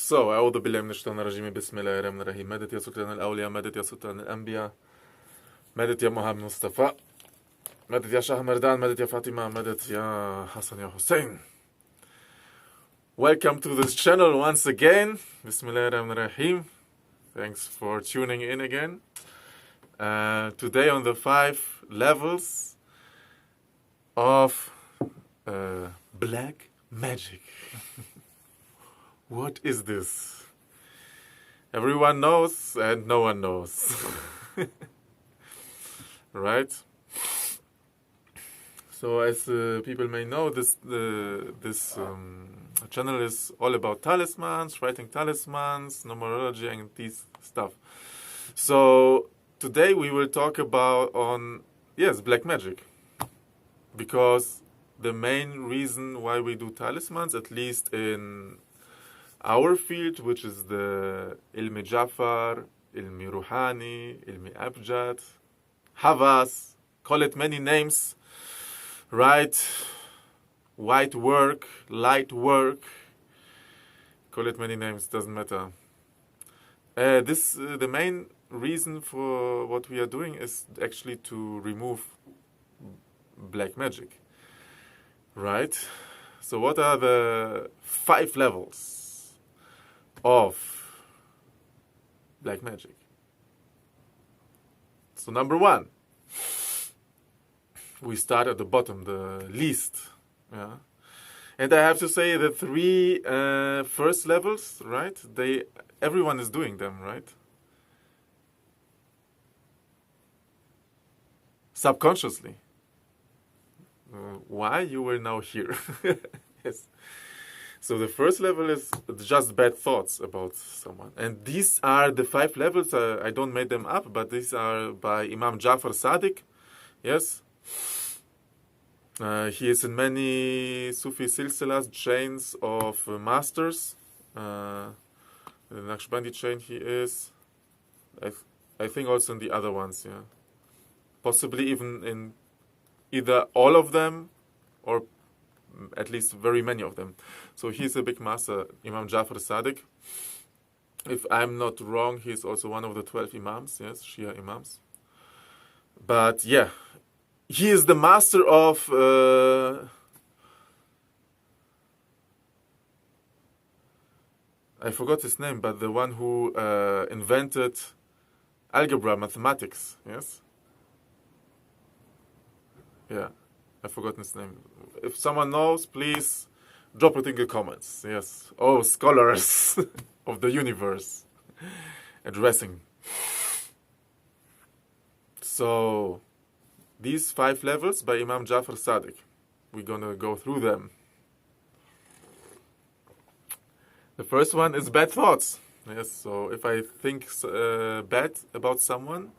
So, أعوذ بالله من الشيطان الرجيم بسم الله الرحمن الرحيم مدد يا سلطان الأولياء مدد يا سلطان الأنبياء مدد يا محمد مصطفى مدد يا شاه مردان مدد يا فاطمة مدد يا حسن يا حسين. Welcome to this channel once again. Bismillah ar-Rahman ar-Rahim. Thanks for tuning in again. Today on the 5 levels of black magic. What is this? Everyone knows and no one knows. Right? So as people may know, this channel is all about talismans, writing talismans, numerology and these stuff. So today we will talk about black magic. Because the main reason why we do talismans, at least in our field, which is the ilmi Jafar, ilmi Ruhani, ilmi Abjad, Havas, call it many names, right? White work, light work, call it many names, doesn't matter. The main reason for what we are doing is actually to remove black magic, right? So what are the 5 levels of black magic? So number 1, we start at the bottom, the least. Yeah, and I have to say the 3 first levels, right? Everyone is doing them, right? Subconsciously. Why you were now here? Yes. So the first level is just bad thoughts about someone. And these are the 5 levels. I don't make them up, but these are by Imam Jafar Sadiq. Yes. He is in many Sufi silsilas, chains of masters. The Naqshbandi chain he is. I think also in the other ones, yeah. Possibly even in either all of them or at least very many of them. So he's a big master, Imam Jafar Sadiq. If I'm not wrong, he's also one of the 12 Imams, yes, Shia Imams. But yeah, he is the master of I forgot his name, but the one who invented algebra, mathematics, yes? Yeah, I forgot his name. If someone knows, please drop it in the comments. Yes. Oh, scholars of the universe addressing. So, these 5 levels by Imam Jafar Sadiq. We're gonna go through them. The first one is bad thoughts. Yes, so if I think bad about someone,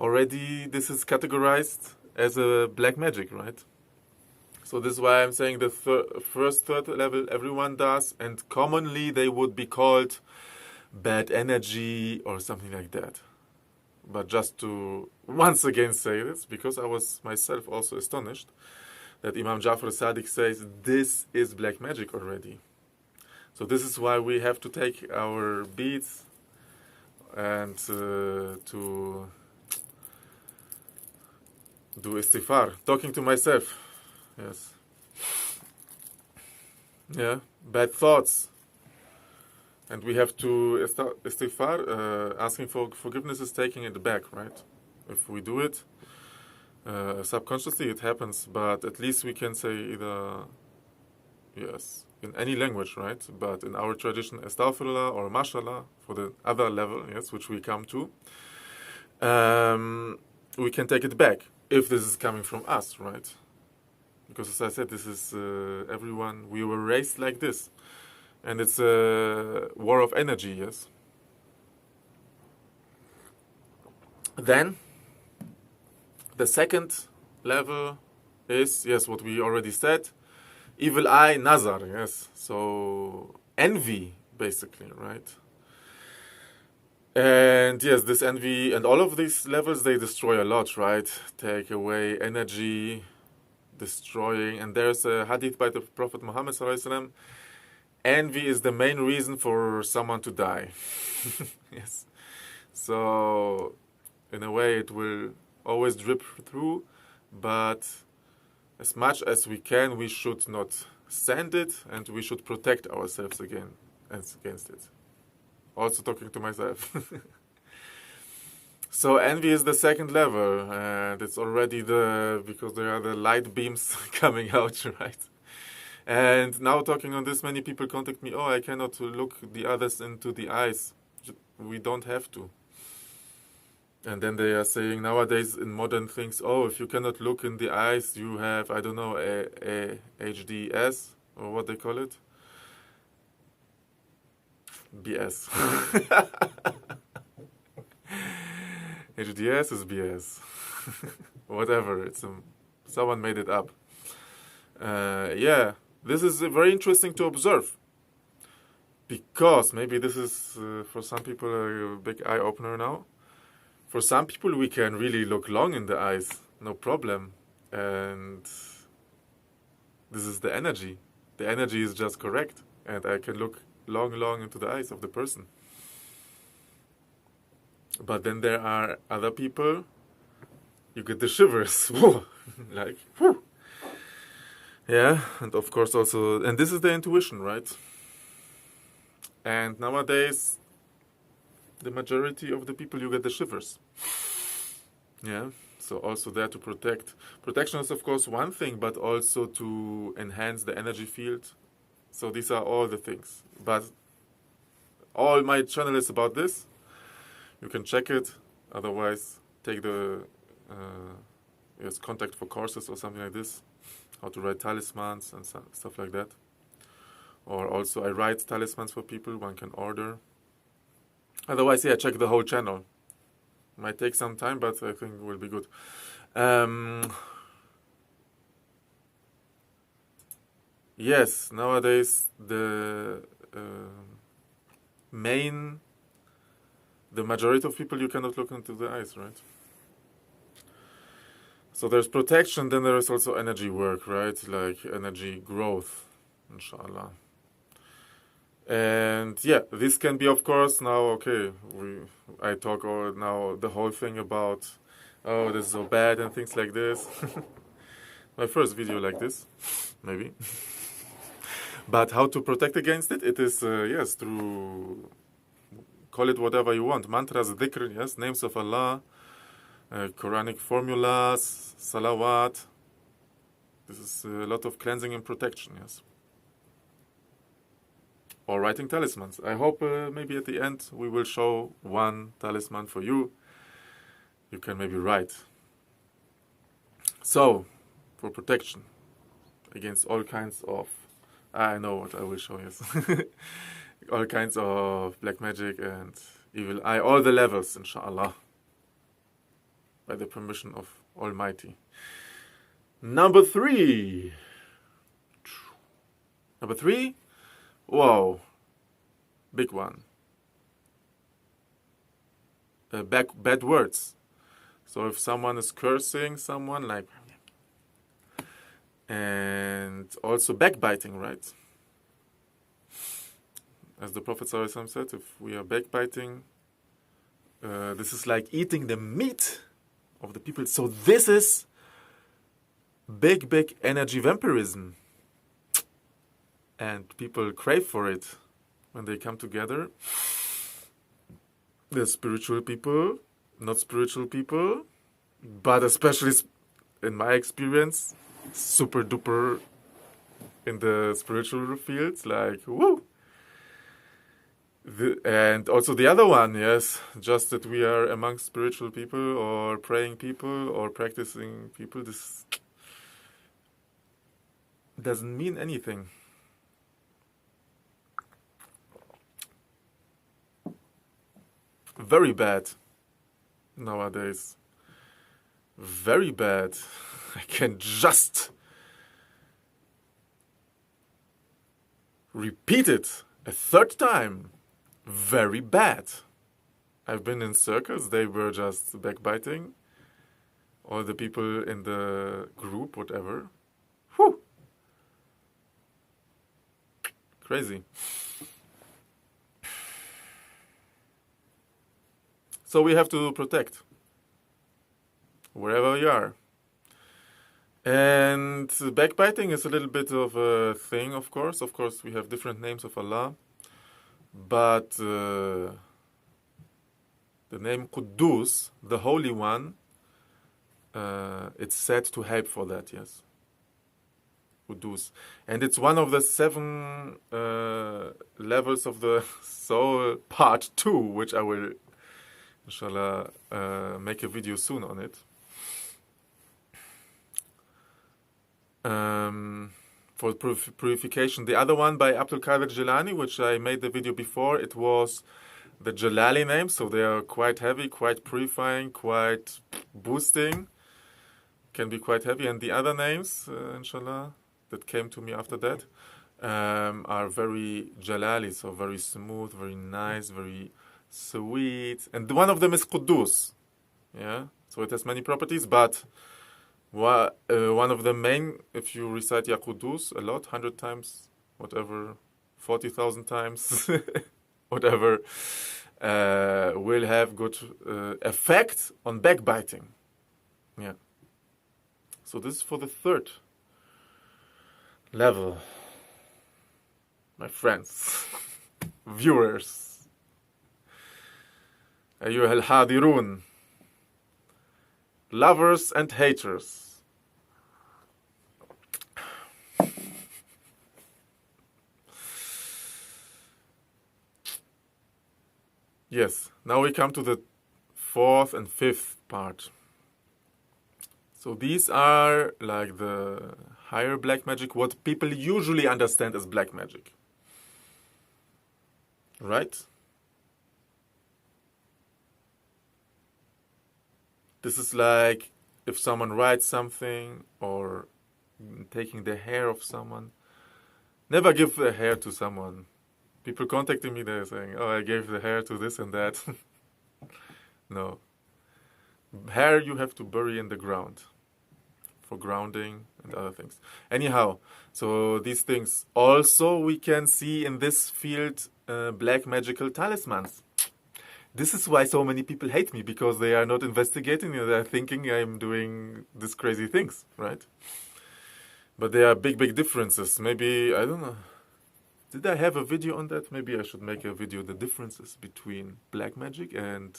already this is categorized as a black magic, right? So this is why I'm saying the first, third level everyone does, and commonly they would be called bad energy or something like that. But just to once again say this, because I was myself also astonished that Imam Jafar Sadiq says this is black magic already. So this is why we have to take our beads and to do istighfar, talking to myself. Yes. Yeah, bad thoughts. And we have to istighfar, asking for forgiveness is taking it back, right? If we do it, subconsciously it happens, but at least we can say either, yes, in any language, right? But in our tradition, astaghfirullah or mashallah, for the other level, yes, which we come to, we can take it back. If this is coming from us, right? Because as I said, this is everyone, we were raised like this. And it's a war of energy, yes? Then, the second level is, yes, what we already said, evil eye, nazar, yes? So, envy, basically, right? And yes, this envy and all of these levels, they destroy a lot, right? Take away energy, destroying. And there's a hadith by the Prophet Muhammad ﷺ, envy is the main reason for someone to die. Yes. So, in a way, it will always drip through, but as much as we can, we should not send it, and we should protect ourselves against it. Also talking to myself. So envy is the second level, and it's already because there are the light beams coming out, right? And now talking on this, many people contact me, oh, I cannot look the others into the eyes. We don't have to. And then they are saying nowadays in modern things, oh, if you cannot look in the eyes, you have, I don't know, a HDS, or what they call it. BS. HDS is BS. Whatever, someone made it up. Yeah, this is very interesting to observe. Because maybe this is, for some people, a big eye-opener now. For some people, we can really look long in the eyes, no problem. And this is the energy. The energy is just correct. And I can look long into the eyes of the person. But then there are other people, you get the shivers. Like, whew. Yeah, and of course also, and this is the intuition, right? And nowadays, the majority of the people, you get the shivers. Yeah, so also there to protect. Protection is of course one thing, but also to enhance the energy field. So these are all the things. But all my channel is about this. You can check it. Otherwise, take the contact for courses or something like this. How to write talismans and stuff like that. Or also I write talismans for people, one can order. Otherwise, yeah, check the whole channel. Might take some time, but I think it will be good. Yes, nowadays the majority of people, you cannot look into the eyes, right? So there's protection, then there is also energy work, right? Like energy growth, inshallah. And yeah, this can be, of course, now, okay, I talk now the whole thing about, oh, this is so bad and things like this. My first video like this, maybe. But how to protect against it? It is, yes, through, call it whatever you want. Mantras, dhikr, yes, names of Allah, Quranic formulas, salawat. This is a lot of cleansing and protection, yes. Or writing talismans. I hope maybe at the end we will show one talisman for you. You can maybe write. So, for protection against all kinds of, I know what I will show, yes. All kinds of black magic and evil eye, all the levels, inshallah. By the permission of Almighty. Number 3. Number 3. Whoa, big one. Bad words. So if someone is cursing someone, like, and also backbiting, right? As the Prophet ﷺ said, if we are backbiting, this is like eating the meat of the people. So this is big energy vampirism. And people crave for it when they come together. The spiritual people, not spiritual people, but especially in my experience, super duper in the spiritual fields, like, woo! And also the other one, yes, just that we are among spiritual people or praying people or practicing people, this doesn't mean anything. Very bad nowadays. Very bad. I can just repeat it a third time. Very bad. I've been in circles, they were just backbiting. All the people in the group, whatever. Crazy. So we have to protect wherever you are. And backbiting is a little bit of a thing, of course. Of course, we have different names of Allah. But the name Quddus, the Holy One, it's said to help for that, yes. Quddus. And it's one of the 7 levels of the soul, part 2, which I will, inshallah, make a video soon on it. For purification. The other one by Abdul Qadir Jilani, which I made the video before, it was the Jalali name, so they are quite heavy, quite purifying, quite boosting, can be quite heavy. And the other names, inshallah, that came to me after that, are very Jalali, so very smooth, very nice, very sweet. And one of them is Quddus, yeah, so it has many properties, but one of the main, if you recite Ya Quddus a lot, 100 times, whatever, 40,000 times, whatever, will have good effect on backbiting. Yeah. So this is for the 3rd level. My friends, viewers, أيها الحاضرون, lovers and haters. Yes, now we come to the 4th and 5th part. So these are like the higher black magic, what people usually understand as black magic. Right? This is like if someone writes something or taking the hair of someone. Never give the hair to someone. People contacting me, they're saying, oh, I gave the hair to this and that. No. Hair you have to bury in the ground for grounding and other things. Anyhow, so these things. Also, we can see in this field black magical talismans. This is why so many people hate me, because they are not investigating. They're thinking I'm doing these crazy things, right? But there are big, big differences. Maybe, I don't know. Did I have a video on that? Maybe I should make a video, the differences between black magic and,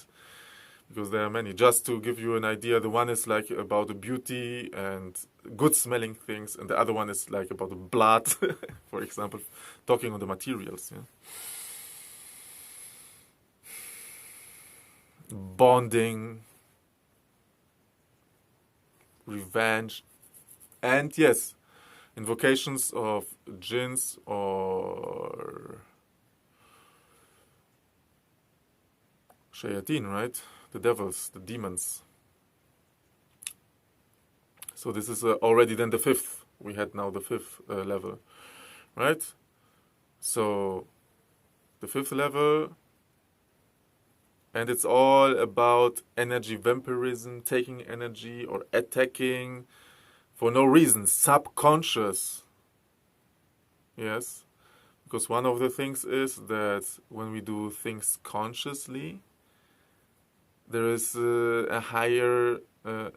because there are many. Just to give you an idea, the one is like about the beauty and good smelling things, and the other one is like about the blood, for example, talking on the materials. Yeah? Bonding, revenge, and yes, invocations of jinns or shayateen, right? The devils, the demons. So this is already then the 5th. We had now the 5th level, right? So the 5th level, and it's all about energy vampirism, taking energy or attacking for no reason, subconscious. Yes, because one of the things is that when we do things consciously, there is a higher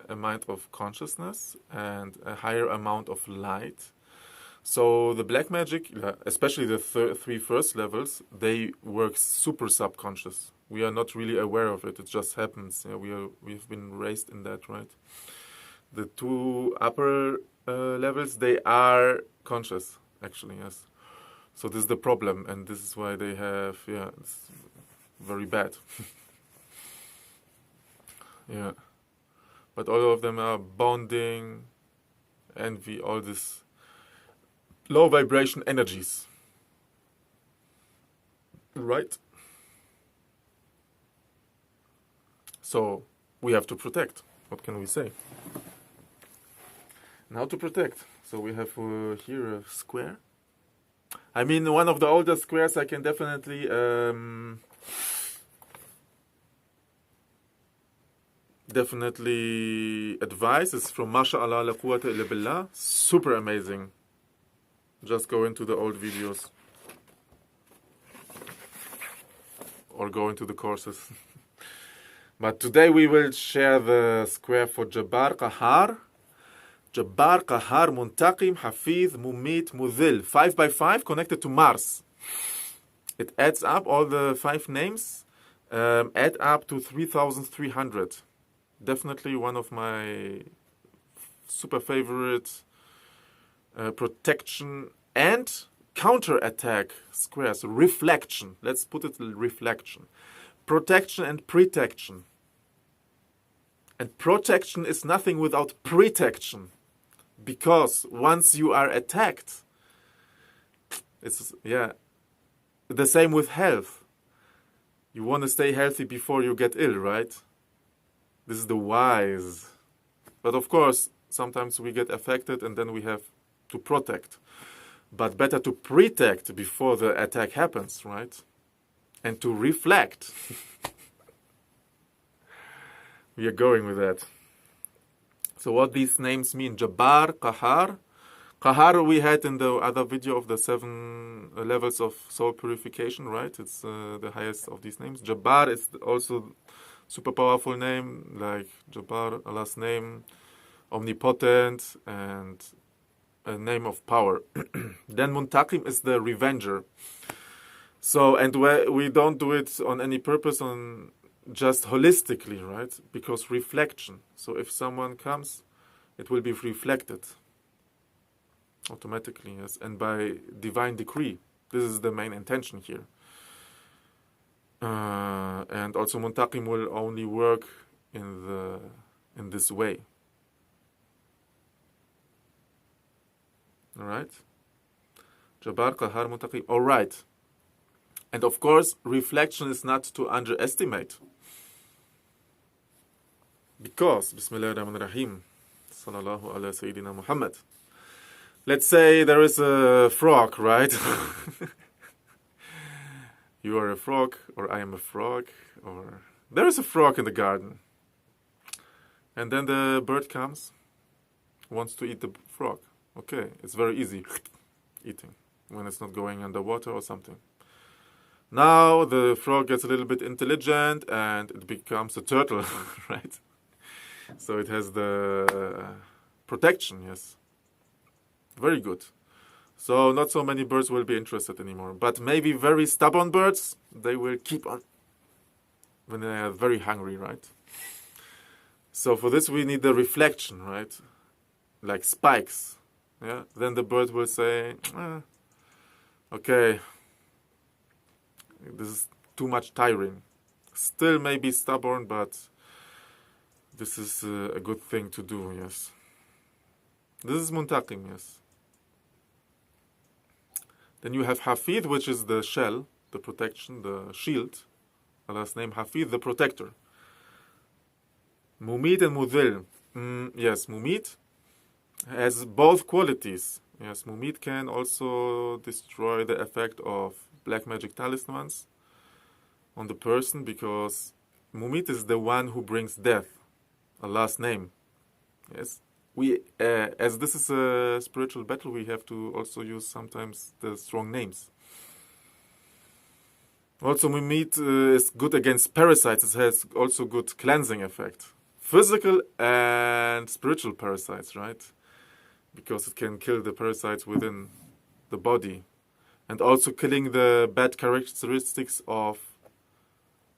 amount of consciousness and a higher amount of light. So the black magic, especially the 3 first levels, they work super subconscious. We are not really aware of it. It just happens. Yeah, we've been raised in that, right? The 2 upper levels, they are conscious, actually, yes. So this is the problem, and this is why they have, yeah, it's very bad. Yeah. But all of them are bonding, envy, all this low vibration energies. Right? So we have to protect. What can we say? And how to protect? So we have here a square. I mean, one of the oldest squares I can definitely advise is from MashaAllah la quwwata illa billah. Super amazing. Just go into the old videos. or going to the courses. But today we will share the square for Jabbar, Qahar. Jabbar, Qahar, Muntaqim, Hafiz, Mumit, Mudhil. 5 by 5 connected to Mars. It adds up, all the 5 names add up to 3,300. Definitely one of my super favorite protection and counter-attack squares. Reflection. Let's put it reflection. Protection and protection. And protection is nothing without protection. Because once you are attacked, it's, the same with health. You want to stay healthy before you get ill, right? This is the wise. But of course, sometimes we get affected and then we have to protect. But better to protect before the attack happens, right? And to reflect. We are going with that. So what these names mean? Jabbar, Qahar. Qahar we had in the other video of the 7 levels of soul purification, right? It's the highest of these names. Jabbar is also super powerful name, like Jabbar, Allah's name, omnipotent, and a name of power. Then Muntaqim is the revenger. So, and we don't do it on any purpose, on just holistically, right? Because reflection. So if someone comes, it will be reflected automatically, yes, and by divine decree. This is the main intention here. And also Muntaqim will only work in this way. All right? Jabbar, Qahar, Muntaqim. All right. And of course, reflection is not to underestimate. Because, Bismillah ar-Rahman ar-Rahim, Sallallahu ala Sayyidina Muhammad. Let's say there is a frog, right? You are a frog, or I am a frog, or there is a frog in the garden. And then the bird comes, wants to eat the frog. Okay, it's very easy, eating, when it's not going underwater or something. Now the frog gets a little bit intelligent and it becomes a turtle, right? So it has the protection, yes. Very good. So not so many birds will be interested anymore. But maybe very stubborn birds, they will keep on when they are very hungry, right? So for this we need the reflection, right? Like spikes. Yeah. Then the bird will say, okay, this is too much tiring. Still maybe stubborn, but this is a good thing to do, yes. This is Muntaqim, yes. Then you have Hafid, which is the shell, the protection, the shield. Allah's name, Hafid, the protector. Mumit and Mudhil. Yes, Mumit has both qualities. Yes, Mumit can also destroy the effect of black magic talismans on the person, because Mumit is the one who brings death. Allah's name. Yes. We, as this is a spiritual battle, we have to also use sometimes the strong names. Also, Mumit is good against parasites. It has also good cleansing effect. Physical and spiritual parasites, right? Because it can kill the parasites within the body. And also killing the bad characteristics of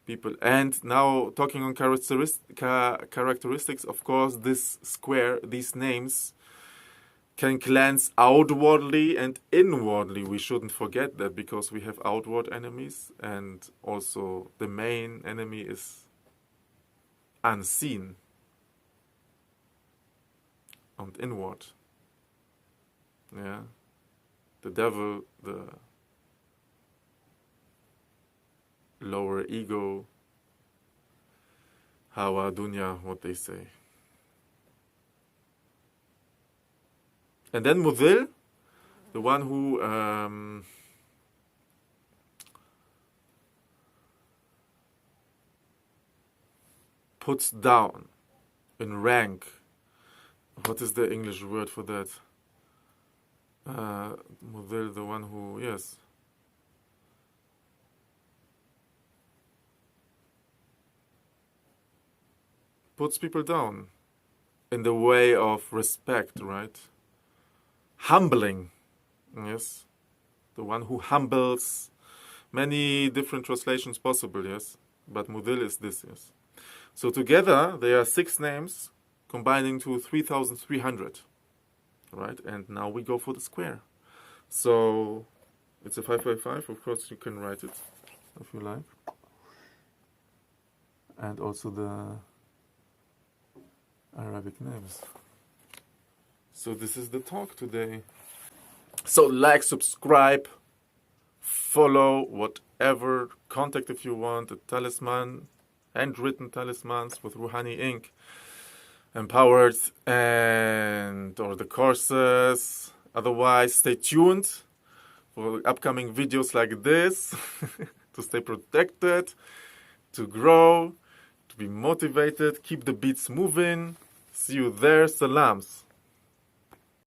people. And now talking on characteristics, of course, this square, these names can cleanse outwardly and inwardly. We shouldn't forget that, because we have outward enemies, and also the main enemy is unseen and inward. Yeah, the devil, the lower ego, hawa, dunya, what they say. And then Mudhil, the one who puts down in rank. What is the English word for that? Mudhil, the one who, yes. puts people down in the way of respect, right? Humbling, yes? The one who humbles. Many different translations possible, yes? But Mudil is this, yes? So together, there are 6 names combining to 3,300, right? And now we go for the square. So it's a 555. Of course, you can write it if you like. And also the Arabic names. So this is the talk today. So like, subscribe, follow, whatever, contact if you want, the talisman, handwritten talismans with Rouhani ink, empowered, or the courses. Otherwise, stay tuned for upcoming videos like this to stay protected, to grow, to be motivated, keep the beats moving. See you there. Salams.